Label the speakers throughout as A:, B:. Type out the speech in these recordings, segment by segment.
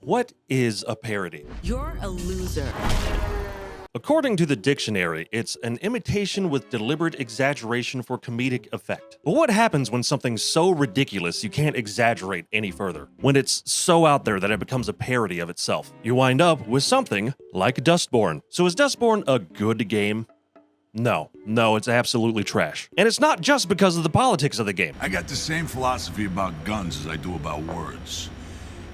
A: What is a parody?
B: You're a loser.
A: According to the dictionary, it's an imitation with deliberate exaggeration for comedic effect. But what happens when something's so ridiculous you can't exaggerate any further? When it's so out there that it becomes a parody of itself? You wind up with something like Dustborn. So is Dustborn a good game? No, it's absolutely trash. And it's not just because of the politics of the game.
C: I got the same philosophy about guns as I do about words.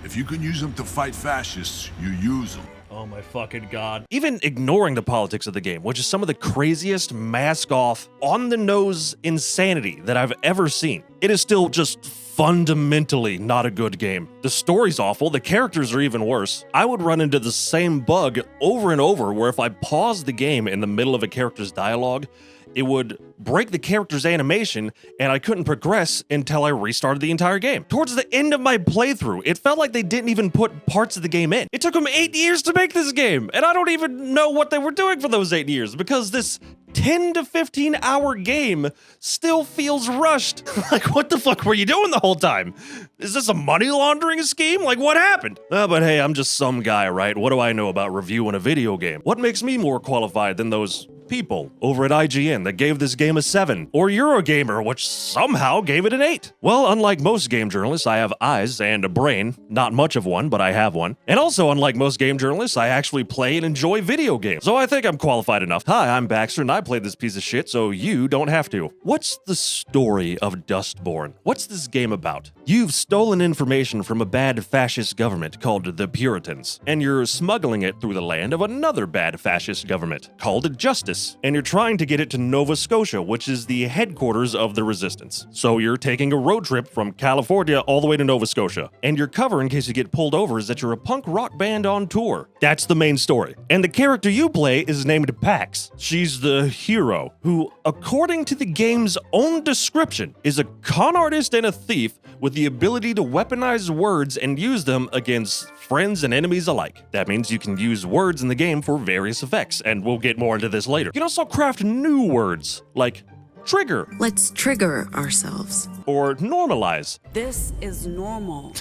C: If you can use them to fight fascists, you use them.
A: Oh my fucking god. Even ignoring the politics of the game, which is some of the craziest mask-off, on-the-nose insanity that I've ever seen, it is still just fundamentally not a good game. The story's awful, the characters are even worse. I would run into the same bug over and over where if I paused the game in the middle of a character's dialogue, it would break the character's animation and I couldn't progress until I restarted the entire game. Towards the end of my playthrough, it felt like they didn't even put parts of the game in. It took them 8 years to make this game, and I don't even know what they were doing for those 8 years because this 10 to 15 hour game still feels rushed. Like, what the fuck were you doing the whole time? Is this a money laundering scheme? Like, what happened? But hey, I'm just some guy, right? What do I know about reviewing a video game? What makes me more qualified than those people over at IGN that gave this game a 7, or Eurogamer, which somehow gave it an 8. Well, unlike most game journalists, I have eyes and a brain. Not much of one, but I have one. And also, unlike most game journalists, I actually play and enjoy video games. So I think I'm qualified enough. Hi, I'm Baxter, and I played this piece of shit, so you don't have to. What's the story of Dustborn? What's this game about? You've stolen information from a bad fascist government called the Puritans, and you're smuggling it through the land of another bad fascist government called Justice. And you're trying to get it to Nova Scotia, which is the headquarters of the resistance. So you're taking a road trip from California all the way to Nova Scotia. And your cover, in case you get pulled over, is that you're a punk rock band on tour. That's the main story. And the character you play is named Pax. She's the hero, who, according to the game's own description, is a con artist and a thief with the ability to weaponize words and use them against friends and enemies alike. That means you can use words in the game for various effects, and we'll get more into this later. You can also craft new words, like trigger.
B: Let's trigger ourselves.
A: Or normalize.
B: This is normal.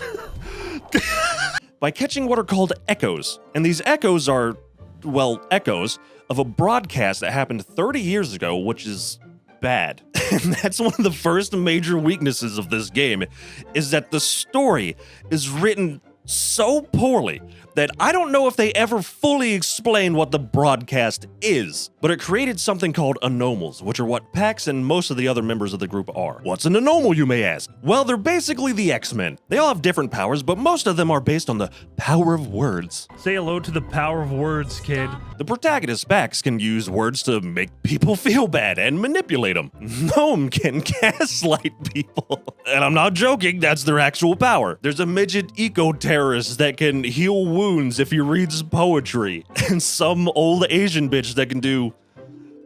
A: By catching what are called echoes. And these echoes are, well, echoes of a broadcast that happened 30 years ago, which is bad. And that's one of the first major weaknesses of this game, is that the story is written so poorly that I don't know if they ever fully explain what the broadcast is, but it created something called anomals, which are what Pax and most of the other members of the group are. What's an anomal, you may ask? Well, they're basically the X-Men. They all have different powers, but most of them are based on the power of words.
D: Say hello to the power of words, kid.
A: The protagonist, Pax, can use words to make people feel bad and manipulate them. Gnome can gaslight people. And I'm not joking, that's their actual power. There's a midget eco-terrorist that can heal wounds if he reads poetry. And some old Asian bitch that can do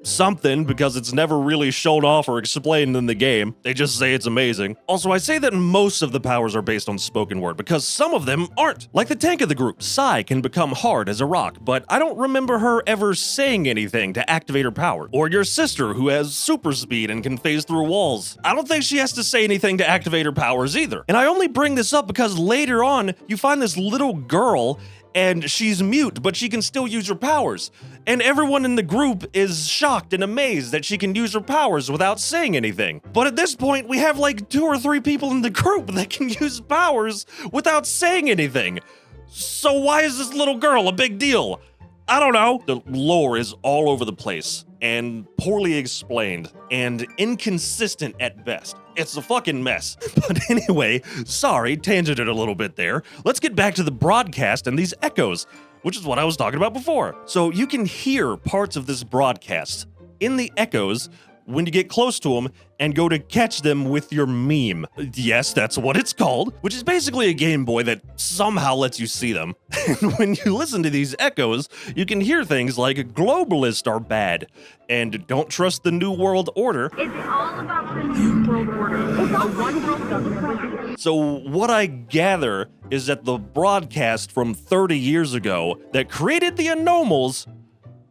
A: something because it's never really shown off or explained in the game. They just say it's amazing. Also, I say that most of the powers are based on spoken word because some of them aren't. Like the tank of the group, Sai can become hard as a rock, but I don't remember her ever saying anything to activate her power. Or your sister, who has super speed and can phase through walls. I don't think she has to say anything to activate her powers either. And I only bring this up because later on, you find this little girl and she's mute, but she can still use her powers. And everyone in the group is shocked and amazed that she can use her powers without saying anything. But at this point, we have like 2 or 3 people in the group that can use powers without saying anything. So why is this little girl a big deal? I don't know. The lore is all over the place and poorly explained and inconsistent at best. It's a fucking mess. But anyway, sorry, tangented a little bit there. Let's get back to the broadcast and these echoes, which is what I was talking about before. So you can hear parts of this broadcast in the echoes when you get close to them and go to catch them with your meme. Yes, that's what it's called, which is basically a Game Boy that somehow lets you see them. And when you listen to these echoes, you can hear things like globalists are bad and don't trust the New World Order.
E: It's all about the New World Order. It's a one world government.
A: So what I gather is that the broadcast from 30 years ago that created the anomals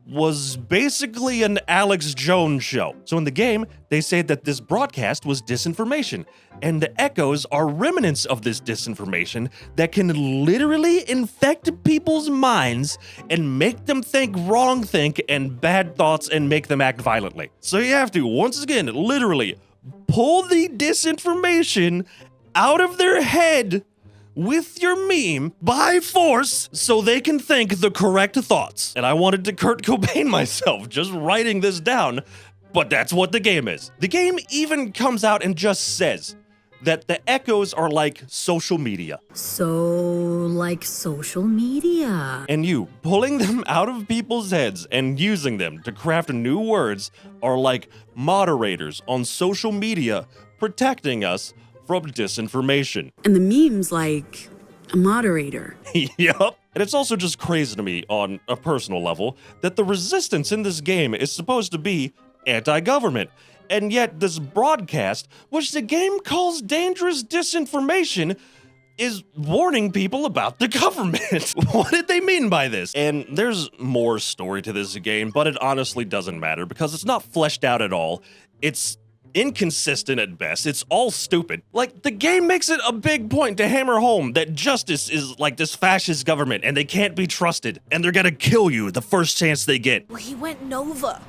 A: was basically an Alex Jones show. So in the game, they say that this broadcast was disinformation, and the echoes are remnants of this disinformation that can literally infect people's minds and make them think wrong think and bad thoughts and make them act violently. So you have to, once again, literally pull the disinformation out of their head with your meme by force so they can think the correct thoughts. And I wanted to Kurt Cobain myself just writing this down, but that's what the game is. The game even comes out and just says that the echoes are like social media.
B: So, like social media.
A: And you pulling them out of people's heads and using them to craft new words are like moderators on social media protecting us from disinformation.
B: And the meme's like a moderator.
A: Yup. And it's also just crazy to me on a personal level that the resistance in this game is supposed to be anti-government. And yet this broadcast, which the game calls dangerous disinformation, is warning people about the government. What did they mean by this? And there's more story to this game, but it honestly doesn't matter because it's not fleshed out at all. It's inconsistent at best. It's all stupid. Like, the game makes it a big point to hammer home that justice is like this fascist government and they can't be trusted and they're gonna kill you the first chance they get.
F: Well, he went Nova.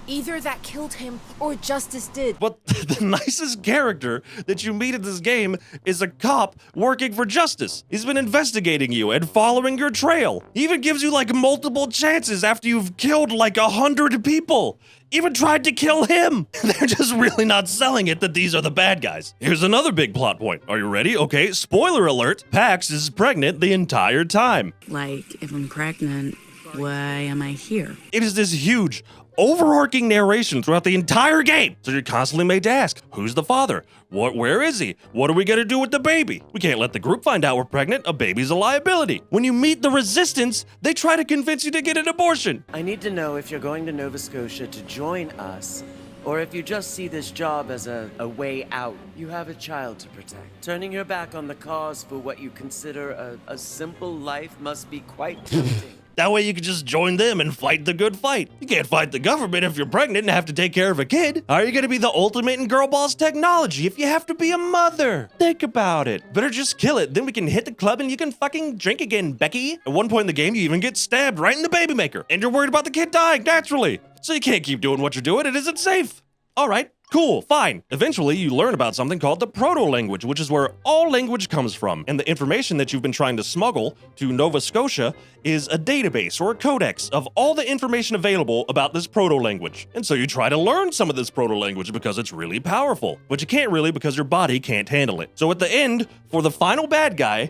F: Either that killed him or justice did.
A: But the nicest character that you meet in this game is a cop working for justice. He's been investigating you and following your trail. He even gives you like multiple chances after you've killed like 100 people. Even tried to kill him. They're just really not selling it that these are the bad guys. Here's another big plot point. Are you ready? Okay, spoiler alert. Pax is pregnant the entire time.
B: Like, if I'm pregnant, why am I here?
A: It is this huge, overarching narration throughout the entire game. So you're constantly made to ask, who's the father? Where is he? What are we gonna do with the baby? We can't let the group find out we're pregnant. A baby's a liability. When you meet the resistance, they try to convince you to get an abortion.
G: I need to know if you're going to Nova Scotia to join us, or if you just see this job as a way out. You have a child to protect. Turning your back on the cause for what you consider a simple life must be quite tempting.
A: That way you can just join them and fight the good fight. You can't fight the government if you're pregnant and have to take care of a kid. How are you gonna be the ultimate in girl boss technology if you have to be a mother? Think about it. Better just kill it, then we can hit the club and you can fucking drink again, Becky. At one point in the game, you even get stabbed right in the baby maker. And you're worried about the kid dying, naturally. So you can't keep doing what you're doing, it isn't safe. All right. Cool, fine. Eventually, you learn about something called the proto-language, which is where all language comes from. And the information that you've been trying to smuggle to Nova Scotia is a database or a codex of all the information available about this proto-language. And so you try to learn some of this proto-language because it's really powerful. But you can't really because your body can't handle it. So at the end, for the final bad guy,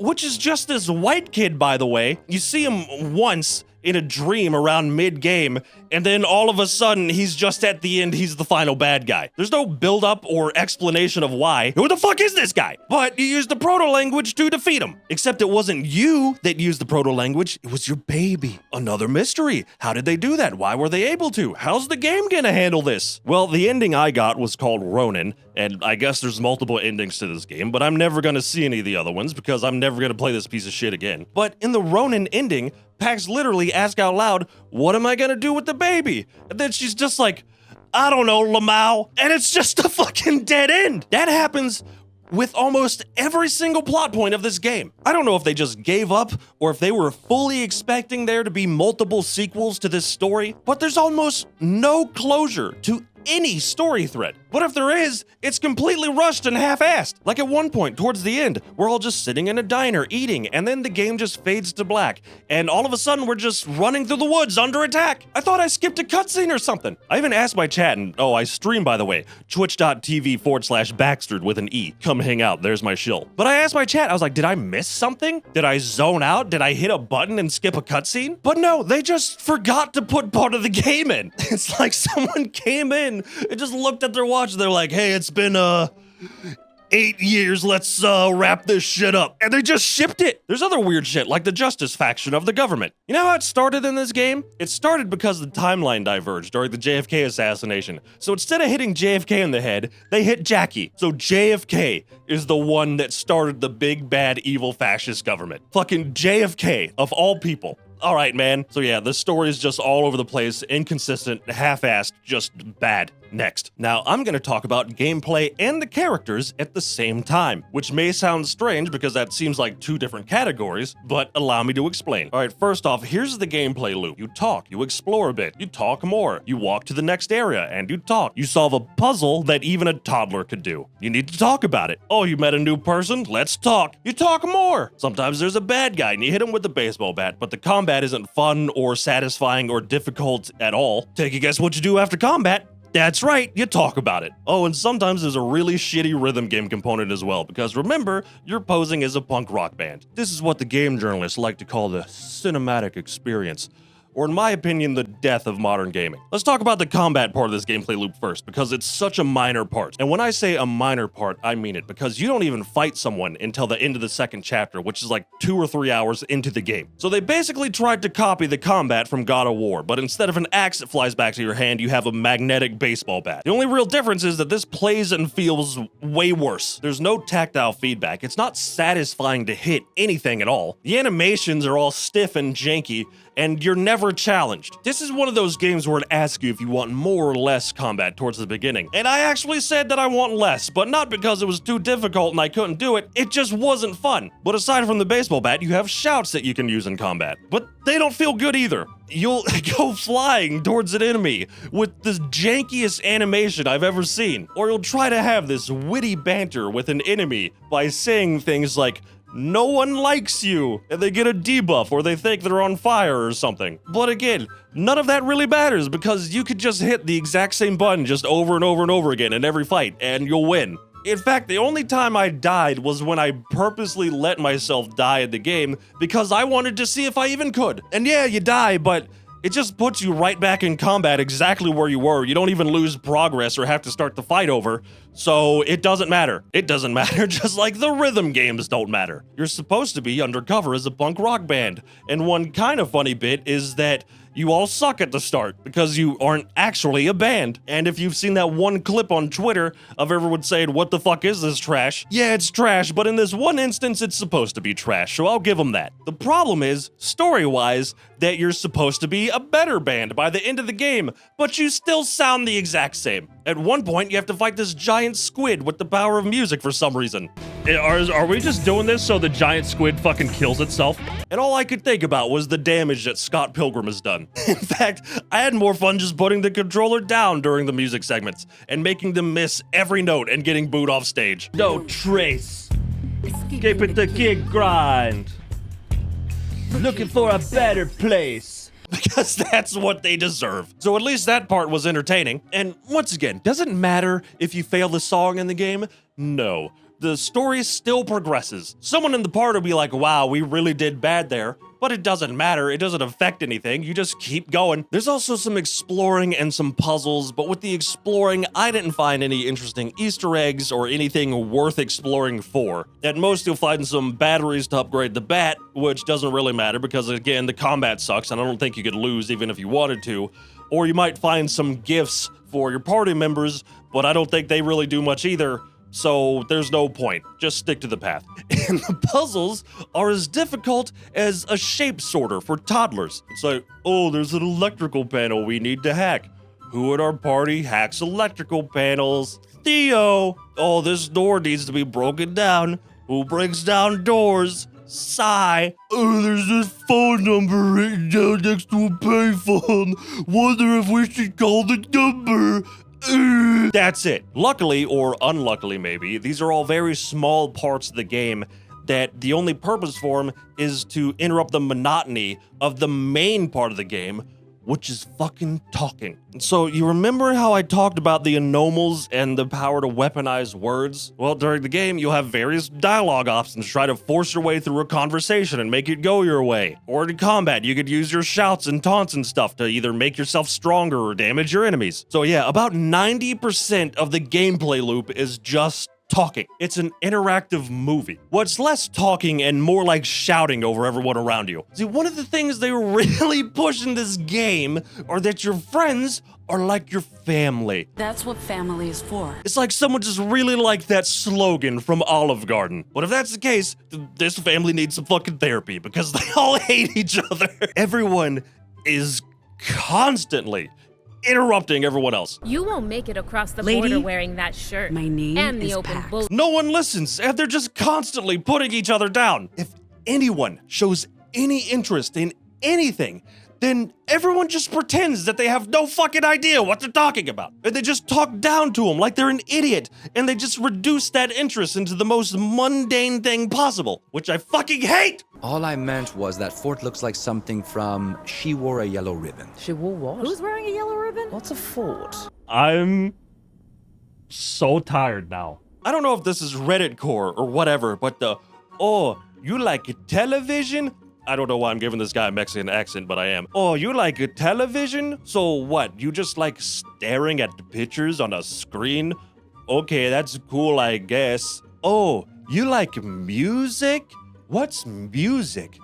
A: which is just this white kid, by the way, you see him once in a dream around mid-game, and then all of a sudden, he's just at the end, he's the final bad guy. There's no build-up or explanation of why. Who the fuck is this guy? But you used the proto-language to defeat him. Except it wasn't you that used the proto-language, it was your baby. Another mystery. How did they do that? Why were they able to? How's the game gonna handle this? Well, the ending I got was called Ronin, and I guess there's multiple endings to this game, but I'm never gonna see any of the other ones because I'm never gonna play this piece of shit again. But in the Ronin ending, Pax literally asked out loud, what am I gonna do with the baby? And then she's just like, I don't know, Lamau. And it's just a fucking dead end. That happens with almost every single plot point of this game. I don't know if they just gave up or if they were fully expecting there to be multiple sequels to this story, but there's almost no closure to any story thread. But if there is, it's completely rushed and half-assed. Like at one point, towards the end, we're all just sitting in a diner eating, and then the game just fades to black, and all of a sudden we're just running through the woods under attack. I thought I skipped a cutscene or something. I even asked my chat, and I stream by the way, twitch.tv/Baxter with an E. Come hang out, there's my shill. But I asked my chat, I was like, did I miss something? Did I zone out? Did I hit a button and skip a cutscene? But no, they just forgot to put part of the game in. It's like someone came in and just looked at their watch and they're like, hey, it's been 8 years, let's wrap this shit up. And they just shipped it. There's other weird shit like the justice faction of the government. You know how it started in this game? It started because the timeline diverged during the JFK assassination. So instead of hitting JFK in the head, they hit Jackie. So JFK is the one that started the big bad evil fascist government. Fucking JFK of all people. All right, man. So yeah, the story is just all over the place, inconsistent, half-assed, just bad. Next. Now, I'm going to talk about gameplay and the characters at the same time, which may sound strange because that seems like two different categories, but allow me to explain. All right, first off, here's the gameplay loop. You talk, you explore a bit, you talk more, you walk to the next area, and you talk. You solve a puzzle that even a toddler could do. You need to talk about it. Oh, you met a new person? Let's talk. You talk more. Sometimes there's a bad guy and you hit him with the baseball bat, but the combat isn't fun or satisfying or difficult at all. Take a guess what you do after combat. That's right, you talk about it. Oh, and sometimes there's a really shitty rhythm game component as well, because remember, you're posing as a punk rock band. This is what the game journalists like to call the cinematic experience, or in my opinion, the death of modern gaming. Let's talk about the combat part of this gameplay loop first, because it's such a minor part. And when I say a minor part, I mean it, because you don't even fight someone until the end of the second chapter, which is like 2 or 3 hours into the game. So they basically tried to copy the combat from God of War, but instead of an axe that flies back to your hand, you have a magnetic baseball bat. The only real difference is that this plays and feels way worse. There's no tactile feedback. It's not satisfying to hit anything at all. The animations are all stiff and janky, and you're never challenged. This is one of those games where it asks you if you want more or less combat towards the beginning. And I actually said that I want less, but not because it was too difficult and I couldn't do it, it just wasn't fun. But aside from the baseball bat, you have shouts that you can use in combat, but they don't feel good either. You'll go flying towards an enemy with the jankiest animation I've ever seen. Or you'll try to have this witty banter with an enemy by saying things like, "No one likes you," and they get a debuff or they think they're on fire or something. But again, none of that really matters because you could just hit the exact same button just over and over and over again in every fight and you'll win. In fact, the only time I died was when I purposely let myself die in the game because I wanted to see if I even could. And yeah, you die, but it just puts you right back in combat exactly where you were. You don't even lose progress or have to start the fight over. So it doesn't matter. It doesn't matter, just like the rhythm games don't matter. You're supposed to be undercover as a punk rock band. And one kind of funny bit is that you all suck at the start because you aren't actually a band. And if you've seen that one clip on Twitter of everyone saying, "What the fuck is this trash?" Yeah, it's trash, but in this one instance, it's supposed to be trash, so I'll give them that. The problem is, story-wise, that you're supposed to be a better band by the end of the game, but you still sound the exact same. At one point, you have to fight this giant squid with the power of music for some reason.
D: Are we just doing this so the giant squid fucking kills itself?
A: And all I could think about was the damage that Scott Pilgrim has done. In fact, I had more fun just putting the controller down during the music segments and making them miss every note and getting booed off stage.
D: No trace. Keep it the kid grind. Looking for a better place.
A: Because that's what they deserve. So at least that part was entertaining. And once again, doesn't matter if you fail the song in the game. No. The story still progresses. Someone in the party will be like, "Wow, we really did bad there." But it doesn't matter. It doesn't affect anything. You just keep going. There's also some exploring and some puzzles, but with the exploring, I didn't find any interesting Easter eggs or anything worth exploring for. At most, you'll find some batteries to upgrade the bat, which doesn't really matter because, again, the combat sucks and I don't think you could lose even if you wanted to. Or you might find some gifts for your party members, but I don't think they really do much either. So there's no point. Just stick to the path. And the puzzles are as difficult as a shape sorter for toddlers. It's like, oh, there's an electrical panel we need to hack. Who at our party hacks electrical panels? Theo. Oh, this door needs to be broken down. Who breaks down doors? Sigh. Oh, there's this phone number written down next to a payphone. Wonder if we should call the number. That's it. Luckily, or unluckily maybe, these are all very small parts of the game that the only purpose for them is to interrupt the monotony of the main part of the game, which is fucking talking. So you remember how I talked about the anomals and the power to weaponize words? Well, during the game, you'll have various dialogue options to try to force your way through a conversation and make it go your way. Or in combat, you could use your shouts and taunts and stuff to either make yourself stronger or damage your enemies. So yeah, about 90% of the gameplay loop is just talking. It's an interactive movie. What's less talking and more like shouting over everyone around you. See, one of the things they really push in this game are that your friends are like your family.
B: That's what family is for.
A: It's like someone just really liked that slogan from Olive Garden. But if that's the case, this family needs some fucking therapy because they all hate each other. Everyone is constantly interrupting everyone else.
F: You won't make it across the
B: Lady,
F: border wearing that shirt.
B: my name
F: and the
B: is
F: open
B: Pax.
F: bull.
A: No one listens, and they're just constantly putting each other down. If anyone shows any interest in anything, then everyone just pretends that they have no fucking idea what they're talking about. And they just talk down to them like they're an idiot, and they just reduce that interest into the most mundane thing possible, which I fucking hate!
H: All I meant was that fort looks like something from She Wore a Yellow Ribbon.
I: She wore what?
F: Who's wearing a yellow ribbon?
I: What's a fort?
D: I'm so tired now.
A: I don't know if this is Reddit core or whatever, but oh, you like television? I don't know why I'm giving this guy a Mexican accent, but I am. Oh, you like a television? So what, you just like staring at the pictures on a screen? Okay, that's cool, I guess. Oh, you like music? What's music?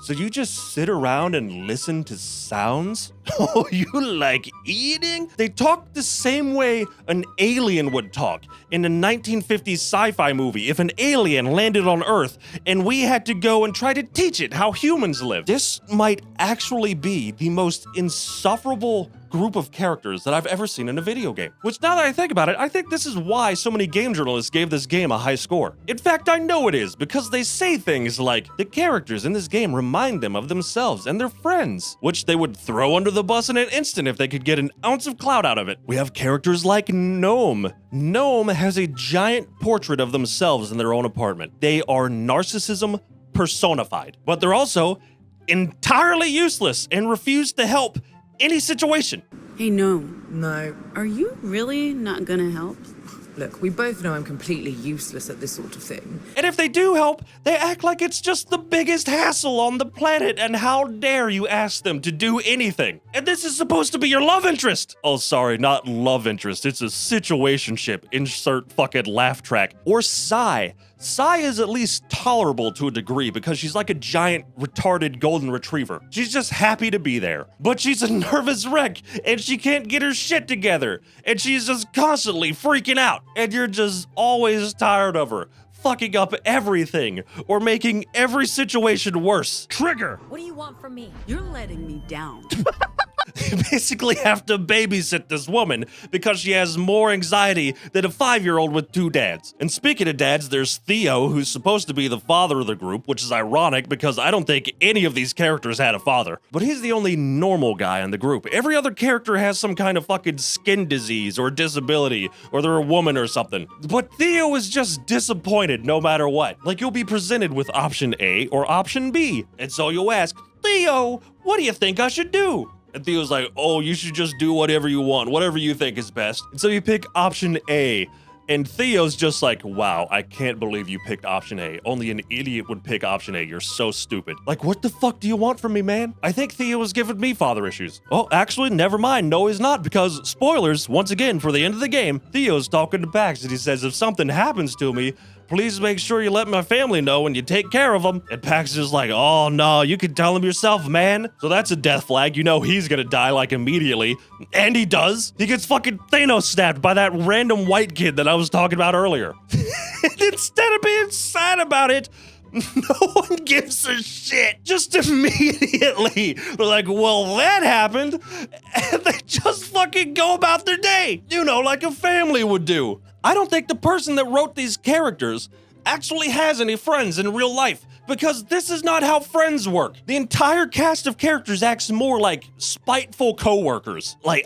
A: So you just sit around and listen to sounds? Oh, you like eating? They talk the same way an alien would talk in a 1950s sci-fi movie if an alien landed on Earth and we had to go and try to teach it how humans live. This might actually be the most insufferable group of characters that I've ever seen in a video game. Which, now that I think about it, I think this is why so many game journalists gave this game a high score. In fact, I know it is, because they say things like, the characters in this game remind them of themselves and their friends, which they would throw under the bus in an instant if they could get an ounce of clout out of it. We have characters like Gnome. Gnome has a giant portrait of themselves in their own apartment. They are narcissism personified, but they're also entirely useless and refuse to help any situation.
B: Hey, no.
I: No.
B: Are you really not gonna help?
I: Look, we both know I'm completely useless at this sort of thing.
A: And if they do help, they act like it's just the biggest hassle on the planet, and how dare you ask them to do anything? And this is supposed to be your love interest. Oh, sorry, not love interest. It's a situationship. Insert fucking laugh track. Or Psy. Psy is at least tolerable to a degree because she's like a giant retarded golden retriever. She's just happy to be there. But she's a nervous wreck and she can't get her shit together. And she's just constantly freaking out. And you're just always tired of her, fucking up everything or making every situation worse. Trigger!
F: What do you want from me?
B: You're letting me down.
A: You basically have to babysit this woman because she has more anxiety than a 5-year-old with 2 dads. And speaking of dads, there's Theo, who's supposed to be the father of the group, which is ironic because I don't think any of these characters had a father. But he's the only normal guy in the group. Every other character has some kind of fucking skin disease or disability, or they're a woman or something. But Theo is just disappointed no matter what. Like, you'll be presented with option A or option B. And so you'll ask, Theo, what do you think I should do? And Theo's like, oh, you should just do whatever you want, whatever you think is best. And so you pick option A, and Theo's just like, wow, I can't believe you picked option A. Only an idiot would pick option A. You're so stupid. Like, what the fuck do you want from me, man? I think Theo was giving me father issues. Oh, actually, never mind. No, he's not, because spoilers, once again, for the end of the game, Theo's talking to Pax, and he says, if something happens to me, please make sure you let my family know and you take care of them. And Pax is like, oh no, you can tell him yourself, man. So that's a death flag. You know he's gonna die like immediately. And he does. He gets fucking Thanos snapped by that random white kid that I was talking about earlier. And instead of being sad about it, no one gives a shit. Just immediately. They're like, well, that happened. And they just fucking go about their day. You know, like a family would do. I don't think the person that wrote these characters actually has any friends in real life, because this is not how friends work. The entire cast of characters acts more like spiteful coworkers. Like,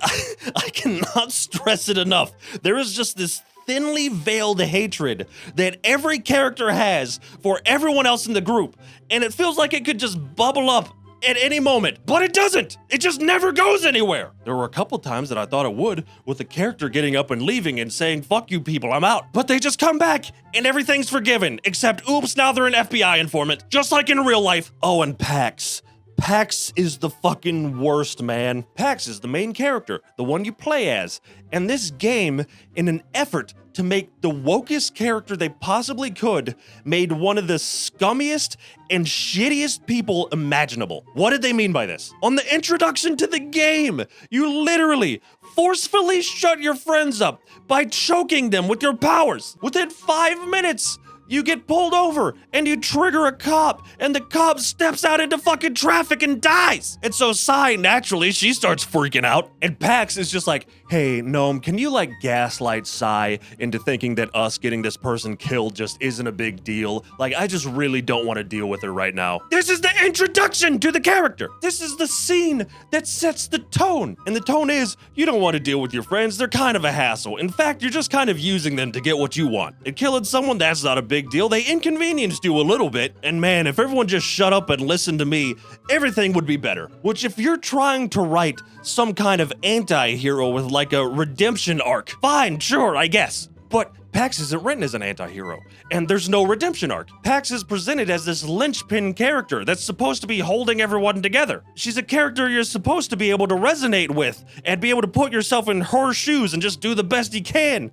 A: I cannot stress it enough. There is just this thinly veiled hatred that every character has for everyone else in the group, and it feels like it could just bubble up at any moment, but it doesn't. It just never goes anywhere. There were a couple times that I thought it would, with the character getting up and leaving and saying, fuck you people, I'm out. But they just come back and everything's forgiven, except oops, now they're an FBI informant, just like in real life. Oh, and Pax. Pax is the fucking worst, man. Pax is the main character, the one you play as. And this game, in an effort to make the wokest character they possibly could, made one of the scummiest and shittiest people imaginable. What did they mean by this? On the introduction to the game, you literally forcefully shut your friends up by choking them with your powers. Within 5 minutes, you get pulled over and you trigger a cop and the cop steps out into fucking traffic and dies. And so Sai, naturally, she starts freaking out. And Pax is just like, hey, Gnome, can you like gaslight Sai into thinking that us getting this person killed just isn't a big deal? Like, I just really don't want to deal with her right now. This is the introduction to the character. This is the scene that sets the tone. And the tone is, you don't want to deal with your friends. They're kind of a hassle. In fact, you're just kind of using them to get what you want. And killing someone, that's not a big deal. They inconvenienced you a little bit. And man, if everyone just shut up and listened to me, everything would be better. Which if you're trying to write some kind of anti-hero with like a redemption arc, fine, sure, I guess. But Pax isn't written as an anti-hero, and there's no redemption arc. Pax is presented as this linchpin character that's supposed to be holding everyone together. She's a character you're supposed to be able to resonate with and be able to put yourself in her shoes and just do the best you can.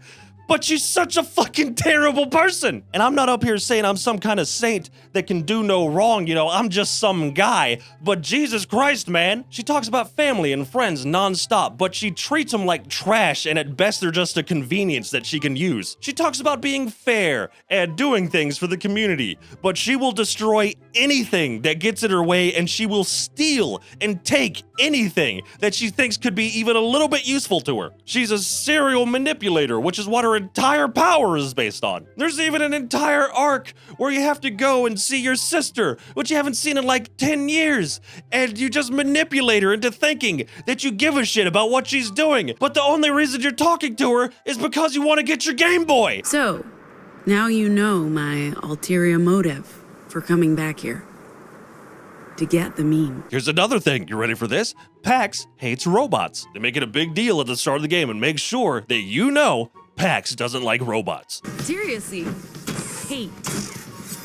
A: But she's such a fucking terrible person. And I'm not up here saying I'm some kind of saint that can do no wrong, you know, I'm just some guy. But Jesus Christ, man. She talks about family and friends nonstop, but she treats them like trash, and at best they're just a convenience that she can use. She talks about being fair and doing things for the community, but she will destroy anything that gets in her way, and she will steal and take anything that she thinks could be even a little bit useful to her. She's a serial manipulator, which is what her entire power is based on. There's even an entire arc where you have to go and see your sister, which you haven't seen in like 10 years, and you just manipulate her into thinking that you give a shit about what she's doing, but the only reason you're talking to her is because you want to get your Game Boy.
B: So, now you know my ulterior motive for coming back here. To get the meme.
A: Here's another thing. You ready for this? Pax hates robots. They make it a big deal at the start of the game and make sure that you know Pax doesn't like robots.
B: Seriously, hate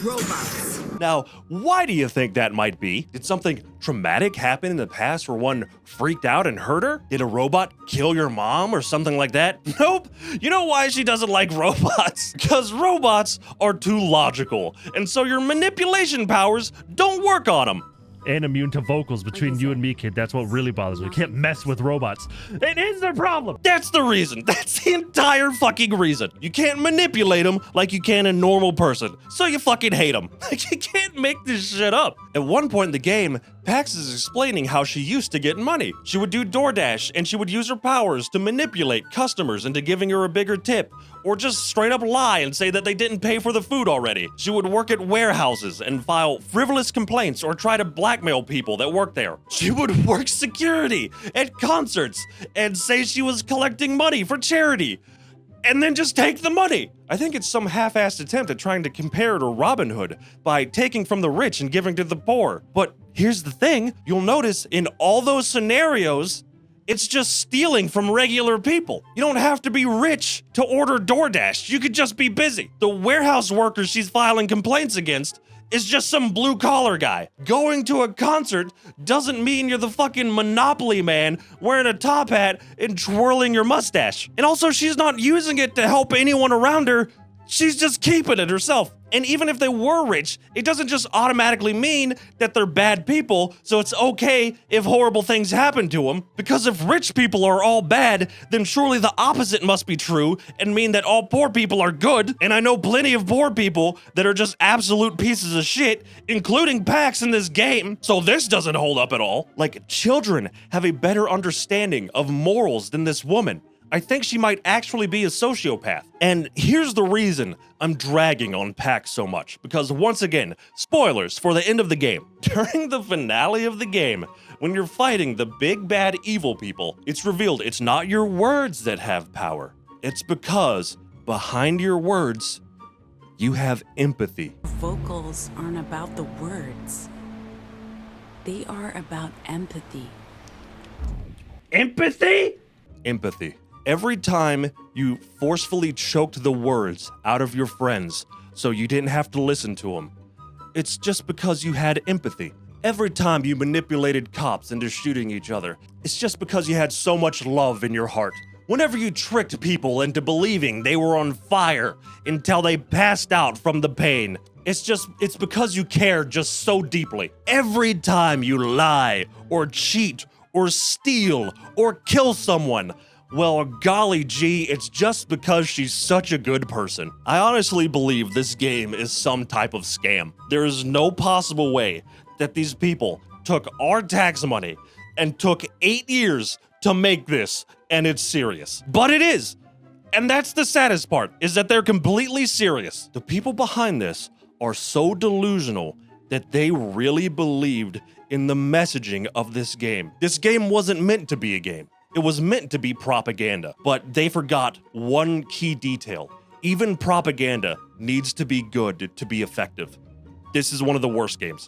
B: robots.
A: Now, why do you think that might be? Did something traumatic happen in the past where one freaked out and hurt her? Did a robot kill your mom or something like that? Nope. You know why she doesn't like robots? Because robots are too logical, and so your manipulation powers don't work on them.
D: And immune to vocals between you and me, kid. That's what really bothers me. Can't mess with robots. It is their problem.
A: That's the reason. That's the entire fucking reason. You can't manipulate them like you can a normal person, so you fucking hate them. Like, you can't make this shit up. At one point in the game, Pax is explaining how she used to get money. She would do DoorDash, and she would use her powers to manipulate customers into giving her a bigger tip, or just straight up lie and say that they didn't pay for the food already. She would work at warehouses and file frivolous complaints or try to blackmail people that work there. She would work security at concerts and say she was collecting money for charity, and then just take the money. I think it's some half-assed attempt at trying to compare to Robin Hood by taking from the rich and giving to the poor. But here's the thing, you'll notice in all those scenarios, it's just stealing from regular people. You don't have to be rich to order DoorDash. You could just be busy. The warehouse workers she's filing complaints against is just some blue-collar guy. Going to a concert doesn't mean you're the fucking Monopoly man wearing a top hat and twirling your mustache. And also, she's not using it to help anyone around her. She's just keeping it herself. And even if they were rich, it doesn't just automatically mean that they're bad people, so it's okay if horrible things happen to them. Because if rich people are all bad, then surely the opposite must be true and mean that all poor people are good. And I know plenty of poor people that are just absolute pieces of shit, including Pax in this game, so this doesn't hold up at all. Like, children have a better understanding of morals than this woman. I think she might actually be a sociopath. And here's the reason I'm dragging on Pax so much. Because once again, spoilers for the end of the game. During the finale of the game, when you're fighting the big bad evil people, it's revealed it's not your words that have power. It's because behind your words, you have empathy.
B: Vocals aren't about the words. They are about empathy.
D: Empathy?
A: Empathy. Every time you forcefully choked the words out of your friends so you didn't have to listen to them, it's just because you had empathy. Every time you manipulated cops into shooting each other, it's just because you had so much love in your heart Whenever you tricked people into believing they were on fire until they passed out from the pain, it's because you care just so deeply. Every time you lie or cheat or steal or kill someone, well, golly gee, it's just because she's such a good person. I honestly believe this game is some type of scam. There is no possible way that these people took our tax money and took 8 years to make this, and it's serious. But it is. And that's the saddest part, is that they're completely serious. The people behind this are so delusional that they really believed in the messaging of this game. This game wasn't meant to be a game. It was meant to be propaganda, but they forgot one key detail. Even propaganda needs to be good to be effective. This is one of the worst games.